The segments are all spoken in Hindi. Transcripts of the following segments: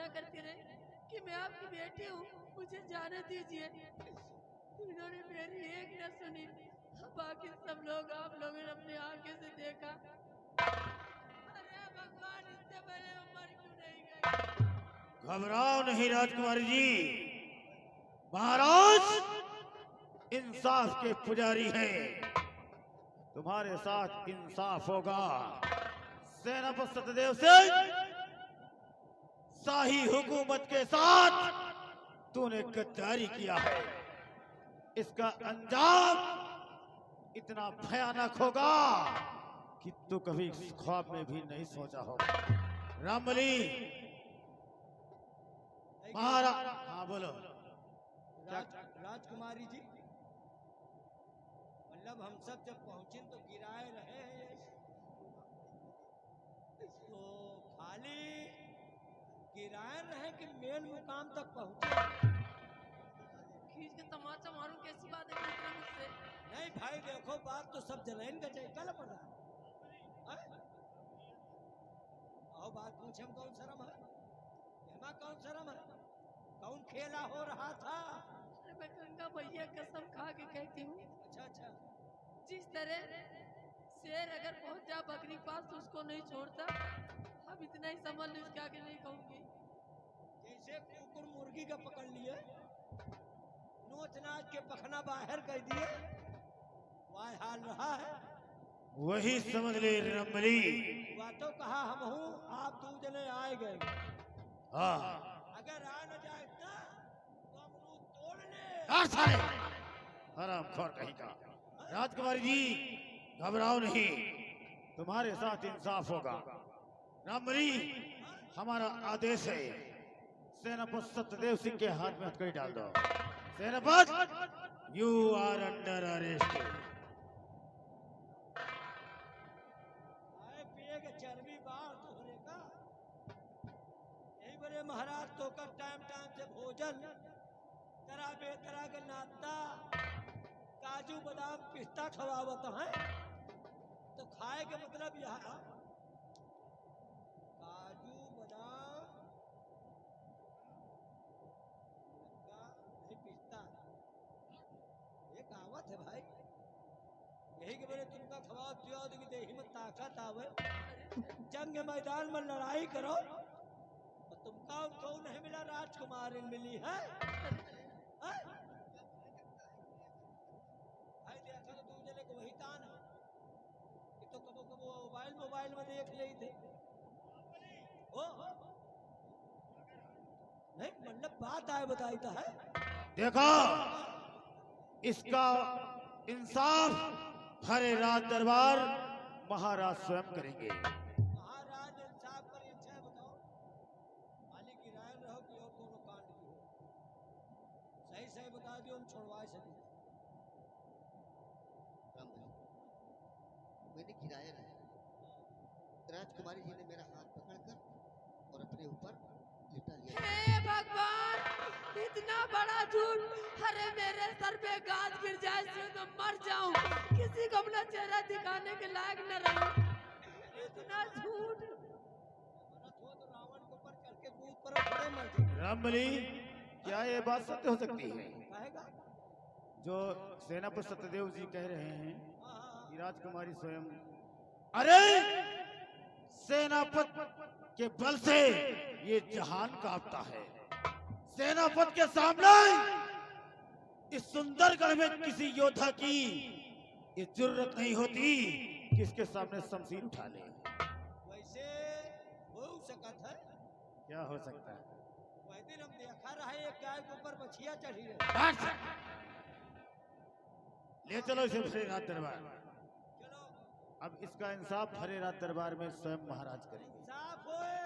बोला करती रही कि मैं आपकी बेटी हूँ, मुझे जाने दीजिए। इन्होंने मेरी एक न सुनी, बाकी सब लोग आप लोगों ने अपनी आंखें से देखा। अरे भगवान, इतने बड़े उम्र क्यों नहीं गए? घबराओ नहीं राजकुमारी जी, महाराज इंसाफ के पुजारी हैं। तुम्हारे साथ इंसाफ होगा। सेनापति सत्यदेव सिंह, शाही हुकूमत के साथ तूने गद्दारी किया है। इसका अंजाम इतना भयानक होगा कि तू कभी ख्वाब में भी नहीं सोचा होगा। रामबली, महाराज। हाँ बोलो। राजकुमारी जी, मतलब हम सब जब पहुंचे तो गिराए रहे हैं, तो खाली गिराए रहे कि मेन मुकाम तक पहुंचे। खींच के तमाचा मारूं, कैसी बात है पूछ रहे मुझसे? नहीं भाई देखो, बात तो सब जलाइन का चाहिए, कल पड़ रहा है। आओ बात पूछे, हम कौन शर्म है? हेमा कौन शर्म है? कौन खेला हो रहा था? अरे मैं गंगा मैया कसम खा के कहती हूँ, अच्छा अच्छा, जिस तरह शेर अगर पहुंच जा बकरी पास तो उसको नहीं छोड़ता, अब इतना ही समझ लो, इसके आगे नहीं कहूंगी। जैसे कुकुर मुर्गी का पकड़ लिए, नोच नाच के पखना बाहर कर दिए, वह हाल रहा है। वही समझ ले रमली। वह तो कहा हम हूँ, आप दो जने आए गए। हाँ, अगर आ न जाए तो अमरूद तोड़ ले। सारे हरामखोर कहीं का। राजकुमारी जी, घबराओ नहीं, तुम्हारे साथ इंसाफ होगा। रामबली, हमारा आदेश है, सेनापति सत्यदेव सिंह के हाथ में हथकड़ी डाल दो। सेनापति, यू आर अंडर अरेस्ट। आए पिए के चर्बी बाहर तोहरे का, यही बड़े महाराज तो कर टाइम टाइम से भोजन तरह बेतरह के नाश्ता, काजू बादाम पिस्ता खवावत है, तो खाए के मतलब यह काजू बादाम नहीं पिस्ता, ये कहावत है भाई। यही के मेरे तुमका खवाओ पियो की देही में ताकत आवे, जंग मैदान में लड़ाई करो, और तुमका कौन नहीं मिला? राजकुमारी मिली है, हैं? भाई देखा तो दूसरे जने को वही तान है, ये तो कबो कबो मोबाइल में देख ले थे। ओ नहीं मतलब बात आए बताई तो है। देखो, इसका इंसाफ भरे राज दरबार महाराज स्वयं करेंगे। महाराज इंसाफ करिए, अच्छा बताओ, मालिक की राय रहो कि और कोनो कांड की हो, सही सही बता दियो, हम छोड़वा सके। मैंने किराया रहा, राजकुमारी जी ने मेरा हाथ पकड़कर और अपने ऊपर लिटा लिया। हे भगवान, इतना बड़ा झूठ! अरे मेरे सर पे गाज गिर जाए तो मर जाऊं, किसी को अपना चेहरा दिखाने के लायक न रहूं। इतना झूठ! मरत हो तो रावण के ऊपर चढ़ के कूद पड़ो, थोड़े मर जाओ। रामबली, क्या ये बात सत्य हो सकती है कहेगा? जो सेनापति सत्यदेव जी कह रहे हैं हाँ, कि राजकुमारी स्वयं? अरे, सेनापति के बल से ये जहान कांपता है। सेनापति के सामने इस सुंदरगढ़ में किसी योद्धा की ये जरूरत नहीं होती कि इसके सामने शमशीर उठा ले। वैसे हो सकत है, क्या हो सकता है? वह दिन हम देखा रहा है, एक गाय के ऊपर बछिया चढ़ी रही। ले चलो इसे भरे राज दरबार। चलो अब इसका इंसाफ भरे राज दरबार में स्वयं महाराज करेंगे। साफ होए,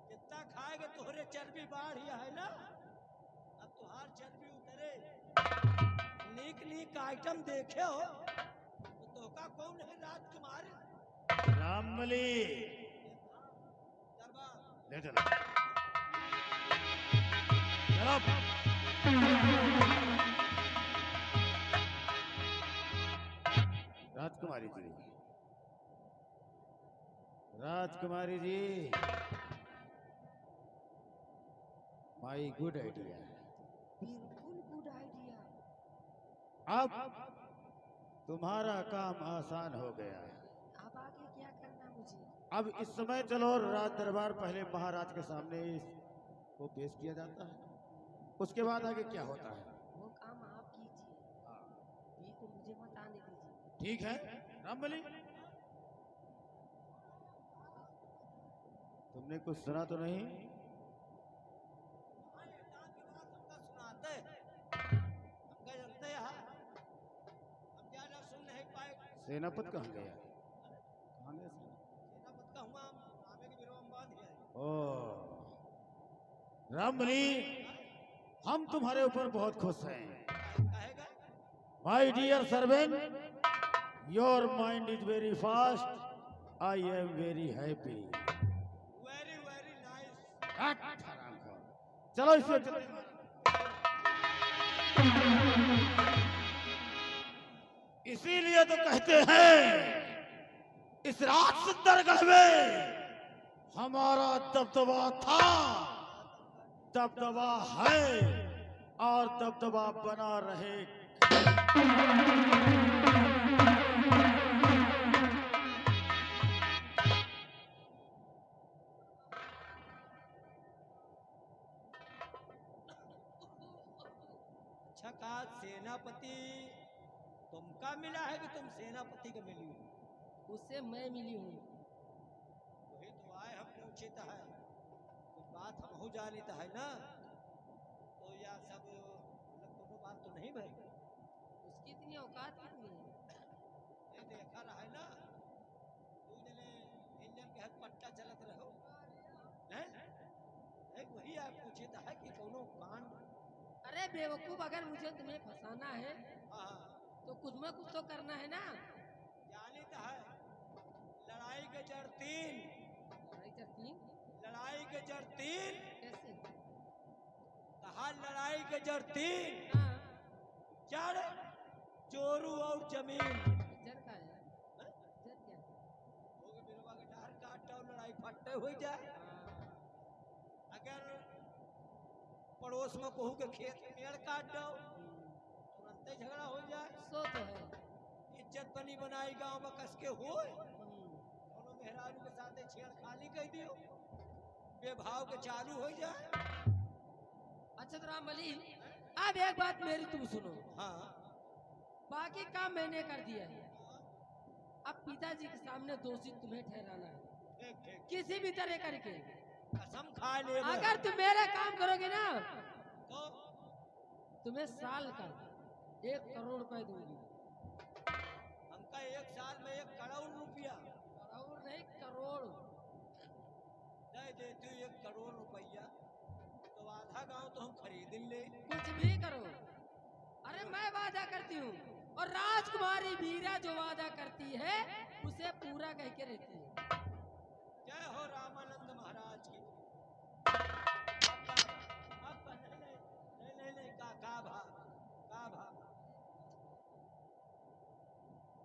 जितना खाएगे तोहरे चर्बी बाढ़ ही है ना, अब तुहार चर्बी उतरे। नीक नीक आइटम देखे हो तो तोका कौन है? राजकुमार रामबली, दरबार ले चलो। चलो। राजकुमारी जी, राजकुमारी जी, माई गुड आइडिया। बिल्कुल गुड आइडिया। अब तुम्हारा काम आसान हो गया। अब आगे क्या करना मुझे? अब इस समय चलो राज दरबार, पहले महाराज के सामने इसको पेश किया जाता है, उसके बाद आगे क्या होता है वो काम आप कीजिए, बीच में मुझे मत आने दीजिए। ठीक है रामबली, तुमने कुछ सुना तो नहीं? सुनाते हमका जनते यहाँ हम ज्यादा सुन नहीं पाए। सेनापत कहाँ गया? कहाँ गया सेनापत का हुआ नामे के बिरवा में बांध गया। ओ रामबली, हम तुम्हारे ऊपर बहुत खुश हैं। कहेगा my dear servant, your mind is very fast, I am very happy. Very very nice. चलो इससे चलते हैं। इसीलिए तो कहते हैं इस राज सुंदरगढ़ में हमारा दबदबा था, दबदबा है और दबदबा बना रहेगा। अच्छा कहा सेनापति तुमका मिला है कि तुम सेनापति का मिली हो? उससे मैं मिली हूँ। वही तो आए हम पूछित है, कुछ बात हम हो जानित है ना, तो या सब मतलब दोनों बात तो नहीं भाई। उसकी इतनी औकात कितनी है? ये देखा रहा है ना, तू जने इंजन के हाथ पट्टा चलत रहो नहीं? एक वही आप पूछित है कि कोनो कांड। अरे बेवकूफ, अगर मुझे तुम्हें फंसाना है हाँ तो कुछ में कुछ तो करना है ना। जानित है लड़ाई के जड़ तीन, लड़ाई चलती लड़ाई के जड़ तीन, कैसे? कहा लड़ाई के जड़ तीन, हाँ, जड़ चोरू और जमीन। जड़ का है? जड़ क्या? होगे बिरवा के डार काट और लड़ाई फट्टे हो जाए। हाँ, अगर पड़ोस में कहू के खेत में पेड़ काट दो तुरंत ही झगड़ा हो जाए। सो तो है। इज्जत बनी बनाई गांव में कस के हो, दोनों मेहरारू के साथ छेड़खानी कर दियो, बेभाव के चालू हो जाए। अच्छा तो रामबली, अब एक बात मेरी तुम सुनो। हाँ बाकी काम मैंने कर दिया है, अब पिताजी के सामने दोषी तुम्हें ठहराना है, ठीक ठीक, किसी भी तरह करके। कसम खा ले। अगर तुम मेरा काम करोगे ना, तो तुम्हें साल का 1 करोड़ रुपए दूंगी। हमका एक साल में 1 करोड़ रुपया करोड़ नहीं, करोड़। दे देती 1 करोड़ रुपया तो आधा गांव तो हम खरीद ले। कुछ भी करो, अरे मैं वादा करती हूँ, और राजकुमारी वीरा जो वादा करती है उसे पूरा कह के रहती है। जय हो रामानंद महाराज की। अब नहीं का भा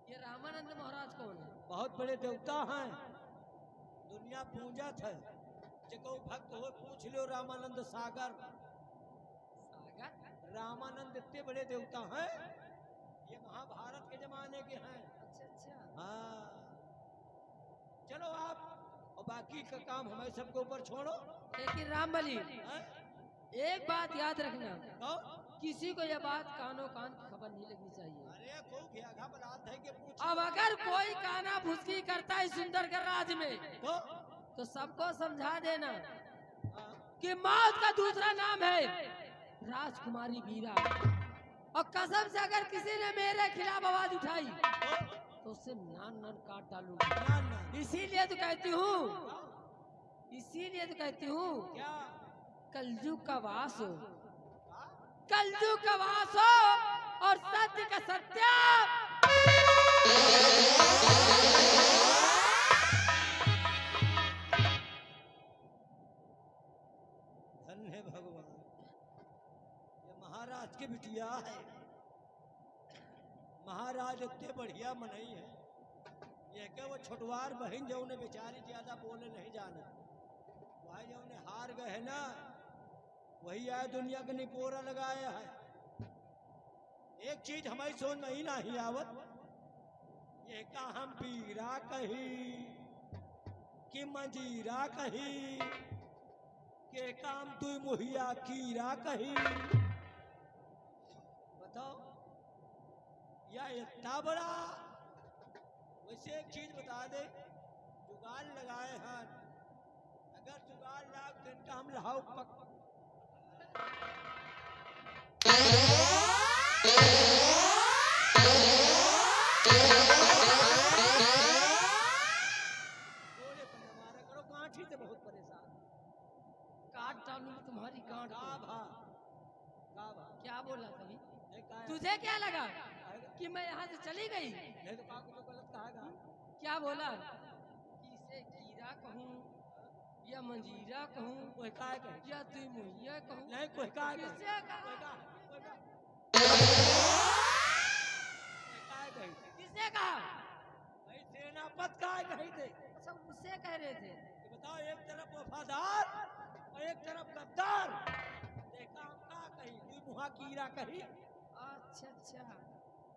ये रामानंद महाराज कौन है? बहुत बड़े देवता हैं, दुनिया पूजत है। जको भक्त हो पूछ लो रामानंद सागर। सागर? रामानंद इतने बड़े देवता हैं, ये महाभारत के जमाने के हैं। अच्छा अच्छा। हाँ चलो आप, और बाकी का काम हमारे सबके ऊपर छोड़ो। लेकिन रामबली, हैं? एक बात याद रखना, तो किसी को यह बात कानो कान खबर नहीं लगनी चाहिए। अरे खूब घियाघा बलात है कि पूछ। अब अगर कोई काना भुसकी करता है सुंदरगढ़ राज में, तो सबको समझा देना हाँ, कि मौत का दूसरा नाम है राजकुमारी वीरा, और कसम से अगर किसी ने मेरे खिलाफ आवाज उठाई तो उसे नान नान काट डालूंगी। ना, ना, इसीलिए तो कहती हूँ, इसीलिए तो कहती हूँ, क्या कलयुग का वास हो, कलयुग का वास हो और सत्य का सत्य। धन्य भगवान, ये महाराज के बिटिया है। महाराज इतने बढ़िया मनई है, ये के वो छोटवार बहन जो ने बेचारी ज्यादा बोले नहीं जाने, भाई जो ने हार गए है ना, वही आए दुनिया के निपोरा लगाया है। एक चीज हमारी सोच नहीं नहीं आवत, ये का हम पीरा कही कि मंजीरा कही के काम तू मुहिया कीरा कही। बताओ या इतना बड़ा। वैसे एक चीज बता दे, जुगाड़ लगाए हैं, अगर जुगाड़ लाग दिन का हम लहाओ पक गोले पर न मारा करो, गांठी से बहुत परेशान। काट डालूंगी तुम्हारी गांठ का को। भा का भा क्या बोला तभी? नहीं कहा तुझे क्या लगा आएगा? कि मैं यहाँ से चली गई? नहीं तो काकू तो गलत कहेगा। क्या बोला कि इसे कीरा कहूँ या मंजीरा कहूँ कोई का कहे या तू मुहैया कहूँ? नहीं, कोई का कहे किससे कहा? कोई का कहे किसने कहा? भाई सेनापत का कही थे। अच्छा, उससे कह रहे थे। कि बताओ, एक तरफ वफादार और एक तरफ गद्दार। देखा हम का कही, तू मुहा कीरा कही। अच्छा अच्छा,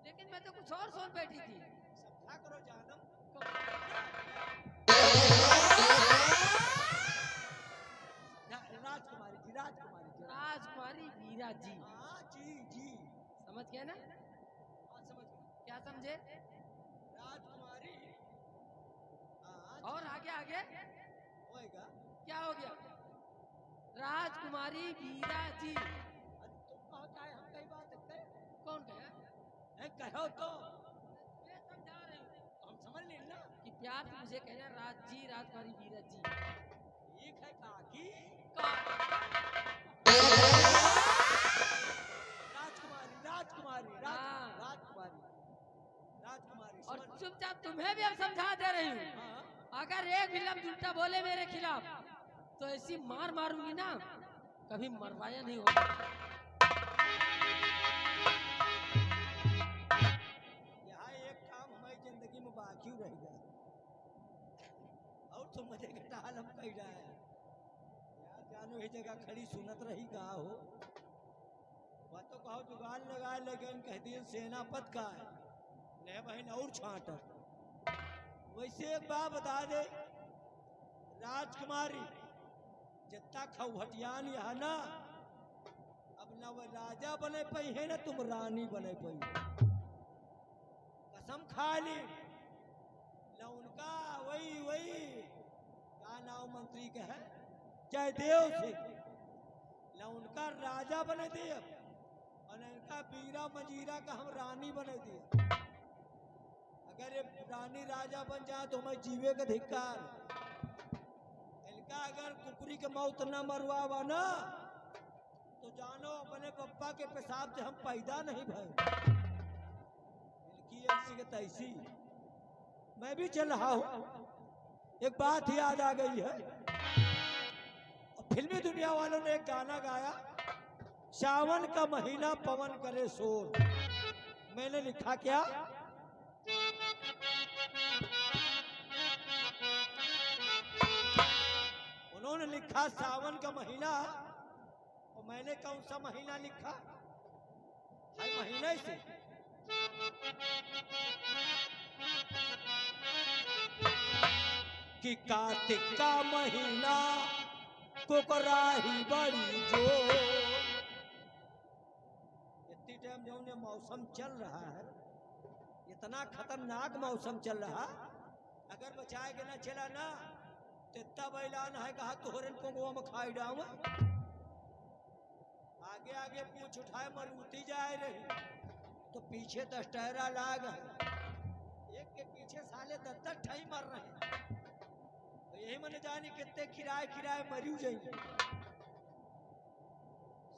लेकिन मैं तो कुछ और सोच बैठी थी। समझा करो जानम। राजकुमारी जी, राजकुमारी जी। राजकुमारी वीरा जी, हाँ जी जी, समझ गए ना? हाँ समझ गए। क्या समझे? राजकुमारी, हाँ और आगे आगे होएगा। क्या हो गया? राजकुमारी वीरा जी। अरे तुम कहो चाहे हम कई बात कहे, कौन कहे? नहीं कहो तो मैं समझा रही हूँ हम समझ लें ना। कि प्यार से मुझे कहना राज जी, राजकुमारी वीरा जी। ठीक है काकी। राजकुमारी राजकुमारी हाँ। राजकुमारी राजकुमारी और समझ। चुपचाप तुम्हें भी अब समझा दे रही हूँ, हाँ अगर एक भी लफ्ज उल्टा बोले मेरे खिलाफ तो ऐसी मार मारूंगी ना, कभी मरवाया नहीं होगा। यहाँ एक काम हमारी जिंदगी में बाकी रह गया और तो मजे का टाल हम कह रहा है यार। जानो ये जगह खड़ी सुनत रही का हो, वह तो कहो जुगाड़ लगा, लेकिन कह दिए सेनापत का है ले बहन और छाट। वैसे एक बात बता दे राजकुमारी, जितना खौहटियान यहाँ ना, अब न वो राजा बने पई है ना तुम रानी बने पई। कसम खा ली न उनका वही वही का नाम मंत्री का है जयदेव से, न उनका राजा बने दिए और न इनका बीरा मजीरा का हम रानी बने दिए। अगर ये रानी राजा बन जाए तो हमें जीवे का धिक्कार। इनका अगर कुकुरी के मौत न मरवावा ना तो जानो अपने पप्पा के पेशाब से हम पैदा नहीं भय। इनकी ऐसी के तैसी मैं भी चल रहा हूँ। एक बात याद आ गई है, और फिल्मी दुनिया वालों ने एक गाना गाया, सावन का महीना पवन करे शोर। मैंने लिखा क्या, उन्होंने लिखा सावन का महीना, और मैंने कौन सा महीना लिखा है महीने से। कि कार्तिक का महीना कोकराही बड़ी जो। इतनी टाइम जो ने मौसम चल रहा है, इतना खतरनाक मौसम चल रहा, अगर बचाए के ना चला ना तो तब ऐलान है कहा तोहरन को गोवा में खाई डाऊं। आगे आगे पूछ उठाए मरूती जाए रही तो पीछे 10 टहरा लाग है, एक के पीछे साले 10 ठई मर रहे हैं। तो यही मैंने जानी कितने किराए किराए मरी जाएंगे।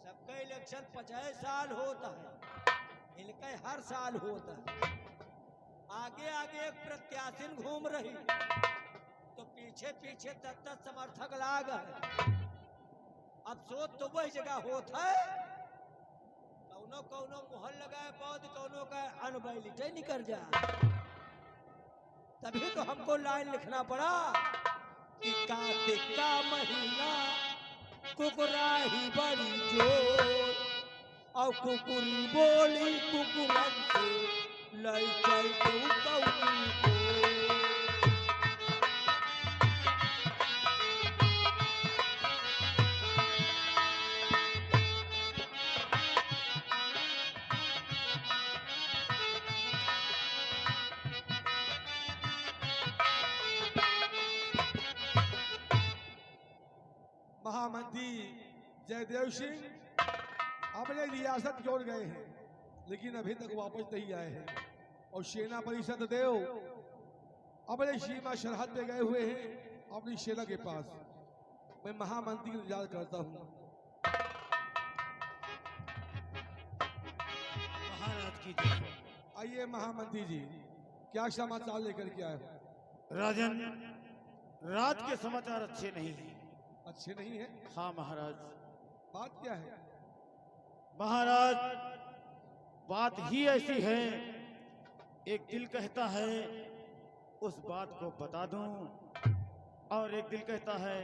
सबका इलेक्शन 50 साल होता है, इनका हर साल होता है। आगे आगे एक प्रत्याशी घूम रही तो पीछे पीछे 10 समर्थक लाग है। अफसोस तो वही जगह होता है, कौनो कौनो मुहर लगाए पौध, कौनो का अनबैलिटे निकल जा। तभी तो हमको लाइन लिखना पड़ा कि कार्तिक का महीना कुकुराही बड़ी जोर और कुकुरी बोली कुकुरन से लई चल के उतौनी को। महामंत्री जयदेव सिंह अपने रियासत छोड़ गए हैं, लेकिन अभी तक वापस नहीं आए हैं। और सेना परिषद देव अपने सीमा सरहद पे गए हुए हैं अपनी सेना के पास। मैं महामंत्री का इंतजार करता हूँ। महाराज की जय। आइए महामंत्री जी, क्या समाचार लेकर के आए हो? राजन, रात के समाचार अच्छे नहीं हैं। अच्छे नहीं है? हाँ महाराज। बात क्या है? महाराज, बात ही ऐसी है, एक दिल कहता है उस बात को बता दूं और एक दिल कहता है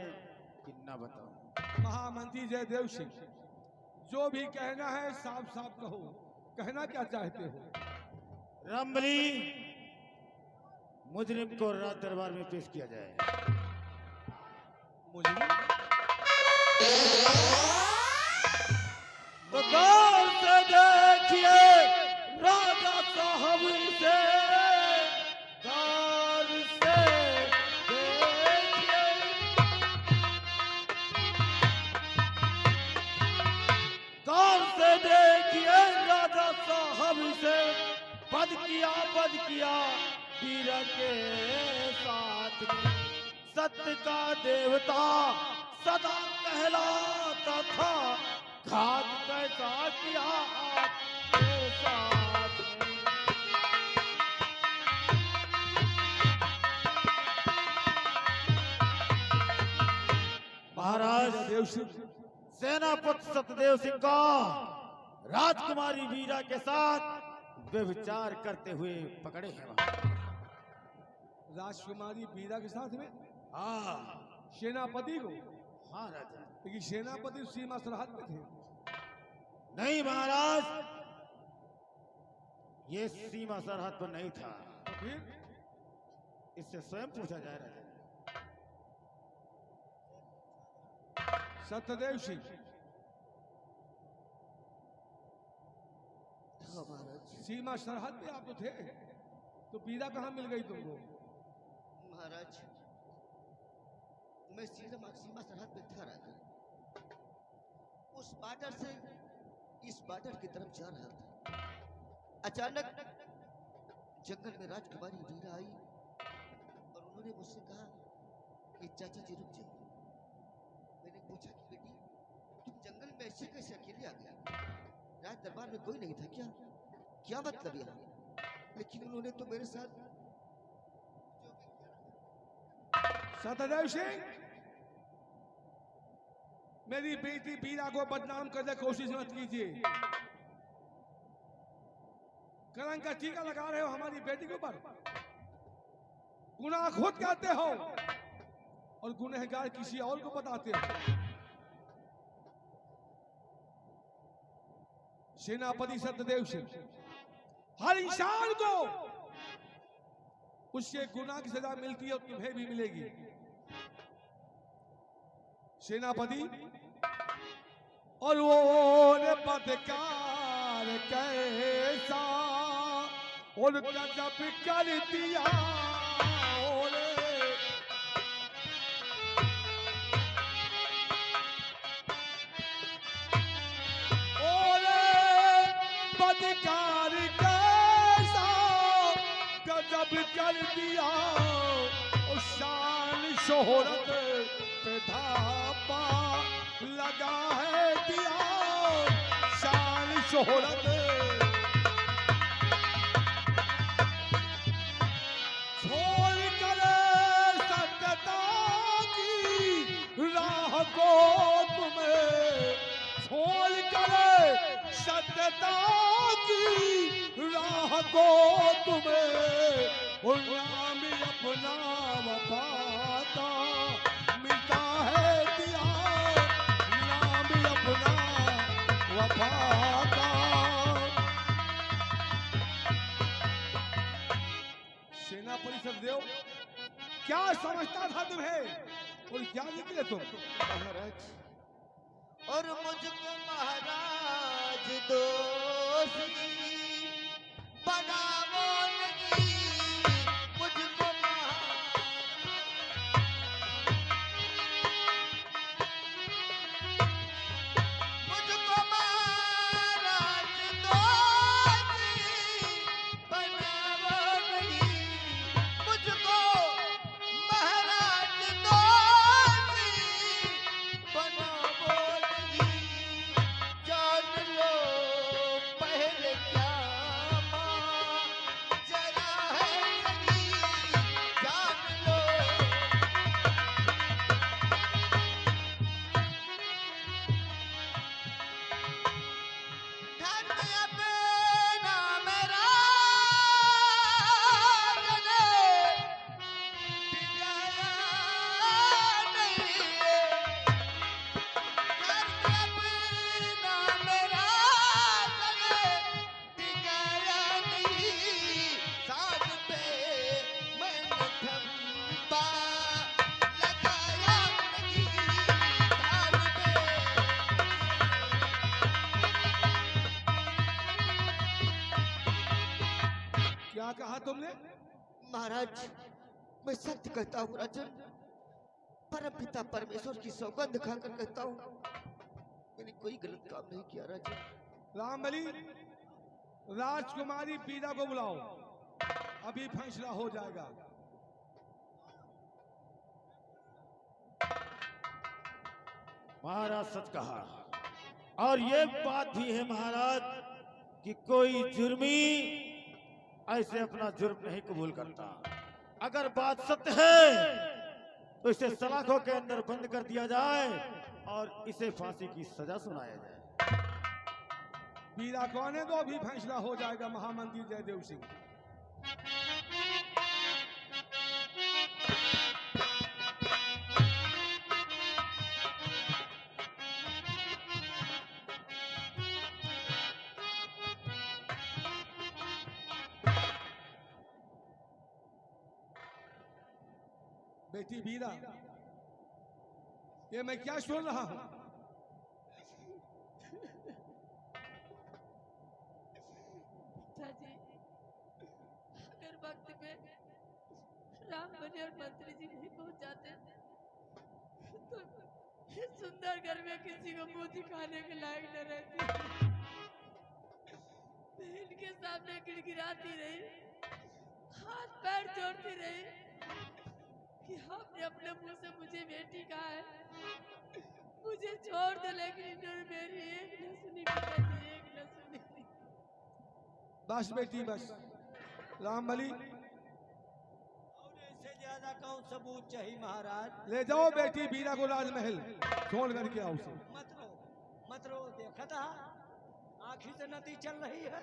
कि ना बताऊं। महामंत्री जयदेव सिंह, जो भी कहना है साफ साफ कहो, कहना क्या चाहते हो? रामबली, मुजरिम को राज दरबार में पेश किया जाए। मुझे तो गौर से देखिए राजा साहब से, गौर से देखिए। गौर से देखिए राजा साहब से, बद किया वीर के साथ में। सत्य का देवता सदा कहलाता था, घात कैसा किया आपके साथ में। महाराज, जयदेव सिंह, सेनापति सतदेव सिंह का राजकुमारी वीरा के साथ व्यभिचार करते हुए पकड़े हैं वहां। राजकुमारी बीरा के साथ में हाँ सेनापति को? हाँ राजा। लेकिन सेनापति सीमा सरहद में थे। नहीं महाराज, ये सीमा सरहद पर नहीं था। तो फिर इससे स्वयं पूछा जाए राजा। सत्यदेव सिंह, हाँ महाराज। सीमा सरहद पे आप तो थे, तो बीरा कहाँ मिल गई तुमको? महाराज, मैं सीमा सरहद पे था राजा। उस बॉर्डर से इस बॉर्डर की तरफ जा रहा था। अचानक जंगल में राजकुमारी वीरा आई और उन्होंने मुझसे कहा कि चाचा जी रुक जाइए। मैंने पूछा कि बेटी, तुम जंगल में ऐसे कैसे अकेले आ गया? राज दरबार में कोई नहीं था क्या? क्या मतलब यहाँ? लेकिन उन्होंने तो मेरे साथ सत्यदेव सिंह, मेरी बेटी बीरा को बदनाम करने की कोशिश मत कीजिए। कलंक का टीका लगा रहे हो हमारी बेटी के ऊपर। गुनाह खुद करते हो और गुनहगार किसी और को बताते हो। सेनापति सत्यदेव सिंह, हर इंसान को उसके गुनाह की सजा मिलती है और तुम्हें भी मिलेगी। सेनापति, और वो ने बदकार कैसा और गजब कर दिया। बदकार कैसा गजब कर दिया और शान शोहरत पे धापा लगा है दिया। शान शोहरत छोड़ कर सत्यता की राह को तुम्हें, छोड़ कर सत्यता की राह को तुम्हें, नाम अपना वफाता मिलता है दिया। वफादार। सेना परिषद देव, क्या समझता था तुम्हें और क्या निकले तुम? महाराज, और मुझको महाराज दोषी बनाओ नहीं, मुझको महाराज दोषी बनाओ नहीं, मुझको महाराज दोषी बनाओ नहीं। जान लो पहले क्या जरा है सही, जान लो। धन अपना मेरा जने दिलाया नहीं, धन अपना मेरा जने दिलाया नहीं, साथ पे मैंने धब्बा लगाया नहीं, साथ पे। क्या कहा तुमने? महाराज, मैं सत्य कहता हूँ राजन, परम पिता परमेश्वर की सौगंध खाकर कहता हूँ, मैंने कोई गलत काम नहीं किया राजन। रामबली, राजकुमारी पीड़ा को बुलाओ, अभी फैसला हो जाएगा। महाराज सच कहा, और ये बात भी है महाराज कि कोई जुर्मी ऐसे अपना जुर्म नहीं कबूल करता। अगर बात सत्य है तो इसे सलाखों के अंदर बंद कर दिया जाए और इसे फांसी की सजा सुनाया जाए। पीड़ा कौन है तो अभी फैसला हो जाएगा महामंत्री जयदेव सिंह। बेटी बीरा, ये मैं क्या सुन रहा हूं? पिताजी, अगर वक्त पे रामबली और मंत्री जी नहीं पहुंच जाते तो इस सुंदर घर में किसी को मुंह दिखाने के लायक न रहती। मैं इनके सामने गिड़गिड़ाती रही, हाथ पैर जोड़ती रही कि आपने अपने मुंह से मुझे बेटी कहा है, मुझे छोड़ दो, लेकिन इन्होंने मेरी एक न सुनी पिताजी, एक न सुनी। बस बेटी बस। रामबली, और इससे ज्यादा कौन सबूत चाहिए महाराज? ले जाओ बेटी बीरा को राजमहल, छोड़ करके आओ उसे। मत रो, देखा था आंखी से नदी चल रही है,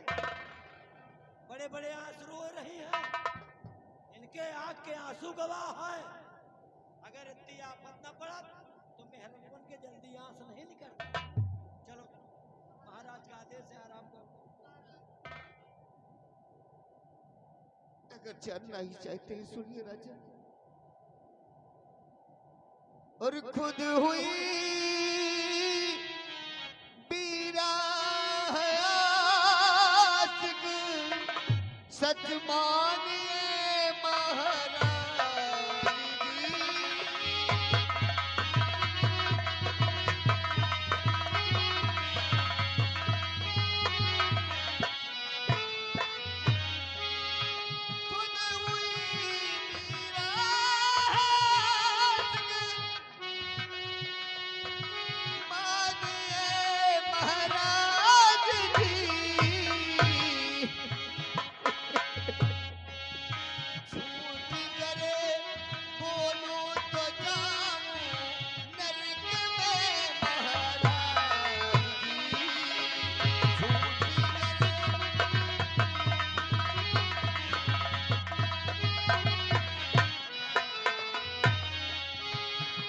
बड़े बड़े आंसू रो रही है, इनके आंख के आंसू गवाह है। अगर इतनी आफत न पड़ा तो मेहरबान के जल्दी आंस नहीं निकलता। चलो, महाराज का आदेश है, आराम करो। अगर जानना ही चाहते हैं सुनिए राजा, और खुद हुई बीरा है आशिक, सच मानिए महाराज जी। खुद हुई बीरा है आशिक, मानिए महाराज जी। झूठ करे बोलूं तो जाऊं नरक में महाराज जी। झूठ करे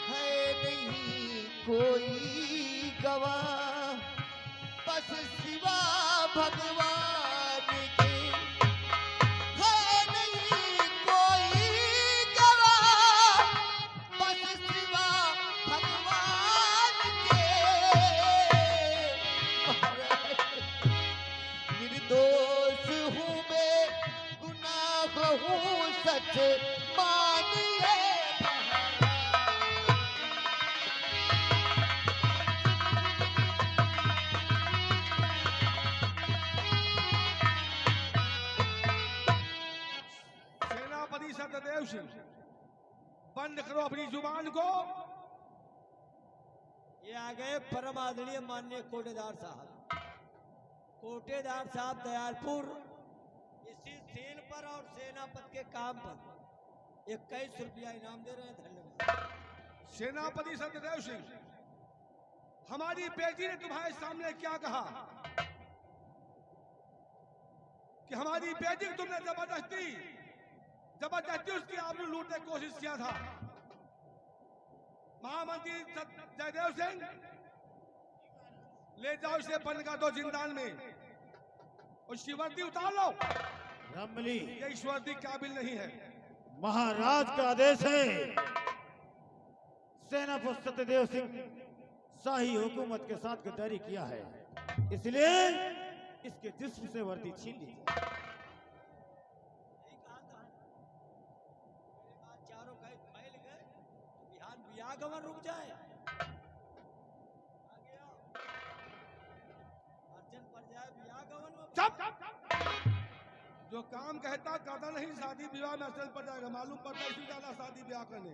है नहीं कोई गवाह, बस सिवा भगवान के है नहीं कोई गवाह, बस सिवा भगवान के। निर्दोष हूँ मैं, गुनाह हूँ सच मानिए। सेनापति सत्यदेव सिंह, बंद करो अपनी जुबान को। ये आ गए परम आदरणीय माननीय कोटेदार साहब। कोटेदार साहब दयालपुर इसी सीन पर और सेनापति के काम पर 21 रुपया इनाम दे रहे हैं। धन्यवाद। सेनापति सत्यदेव सिंह, हमारी बेटी ने तुम्हारे सामने क्या कहा कि हमारी बेटी को तुमने जबरदस्ती उसकी आबरू लूटने की कोशिश किया था। महामंत्री जयदेव सिंह, ले जाओ इसे बंद कर दो जिंदान में, उसकी वर्दी उतार लो। रामबली, ये इस वर्दी काबिल नहीं है। महाराज का आदेश है। सेनापति सत्यदेव सिंह शाही हुकूमत के साथ गद्दारी किया है, इसलिए इसके जिस्म से वर्दी छीन ली। चारों कहीं फैल गए, बिहान बियागमन रुक जाए। आगे आओ, अर्जन पड़ जाए बियागमन में। चुप! जो काम कहता करता नहीं, शादी विवाह में असल पड़ जाएगा। मालूम पड़ता है इसी ज्यादा शादी ब्याह करने।